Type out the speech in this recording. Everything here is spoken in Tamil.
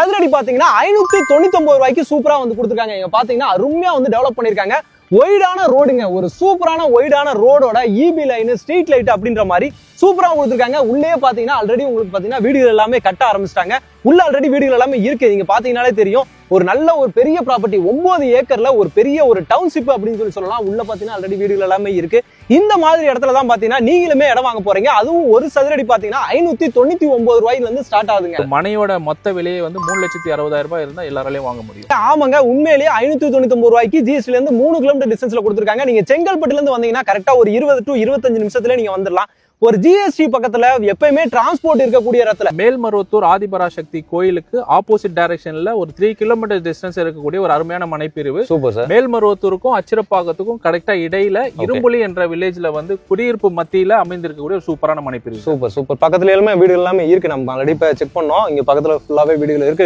சதுரடி பாத்தீங்கன்னா 599 ரூபாய்க்கு சூப்பரா வந்து கொடுத்துருக்காங்க. இங்க பாத்தீங்கன்னா அருமையா வந்து டெவலப் பண்ணிருக்காங்க. ஒய்டான ரோடுங்க, ஒரு சூப்பரான ஒய்டான ரோடோட இபி லைன், ஸ்ட்ரீட் லைட் அப்படின்ற மாதிரி சூப்பரா கொடுத்துருக்காங்க. உள்ளே பாத்தீங்கன்னா ஆல்ரெடி உங்களுக்கு பாத்தீங்கன்னா வீடுகள் எல்லாமே கட்ட ஆரம்பிச்சிட்டாங்க. உள்ள ஆல்ரெடி வீடுகள் எல்லாமே இருக்கு. நீங்க பாத்தீங்கன்னாலே தெரியும். ஒரு நல்ல ஒரு பெரிய ப்ராப்பர்ட்டி, 9 ஏக்கர்ல ஒரு பெரிய ஒரு டவுன்ஷிப் அப்படின்னு சொல்லலாம். உள்ள பாத்தீங்கன்னா ஆல்ரெடி வீடுகள் எல்லாமே இருக்கு. இந்த மாதிரி இடத்துல தான் பாத்தீங்கன்னா நீங்களுமே இடம் வாங்க போறீங்க. அதுவும் ஒரு சதுரடி பாத்தீங்கன்னா 599 ரூபாயில இருந்து ஸ்டார்ட் ஆகுதுங்க. மனையோட மொத்த விலையை வந்து 3,60,000 ரூபாய் இருந்தா எல்லாராலையும் வாங்க முடியும். ஆமாங்க, உண்மையிலேயே 599 ரூபாய்க்கு ஜிஎஸ்டில இருந்து 3 கிலோமீட்டர் டிஸ்டன்ஸ்ல கொடுத்துருக்காங்க. நீங்க செங்கல்பட்டுல இருந்து வந்தீங்கன்னா கரெக்டா ஒரு 20 to 25 நிமிஷத்துல நீங்க வந்துடலாம். ஒரு ஜிஎஸ்டி பக்கத்துல எப்பயுமே டிரான்ஸ்போர்ட் இருக்கக்கூடிய இடத்துல மேல்மருவத்தூர் ஆதிபராசக்தி கோயிலுக்கு ஆப்போசிட் டைரக்ஷன்ல ஒரு 3 கிலோமீட்டர் டிஸ்டன்ஸ் இருக்கக்கூடிய ஒரு அருமையான மனைப்பிரிவு. Super sir. மேல்மருவத்தூருக்கும் அச்சிரப்பாக்கத்துக்கும் கரெக்டா இடையில இரும்புலி என்ற வில்லேஜ்ல வந்து குடியிருப்பு மத்தியில அமைந்திருக்கக்கூடிய ஒரு சூப்பரான மனைப்பிரிவு. Super super. பக்கத்துல எல்லாமே வீடுகள் எல்லாமே இருக்கு. நம்ம ஆல்ரெடி இப்ப செக் பண்ணோம். இங்க பக்கத்துல ஃபுல்லாவே வீடுகள் இருக்கு.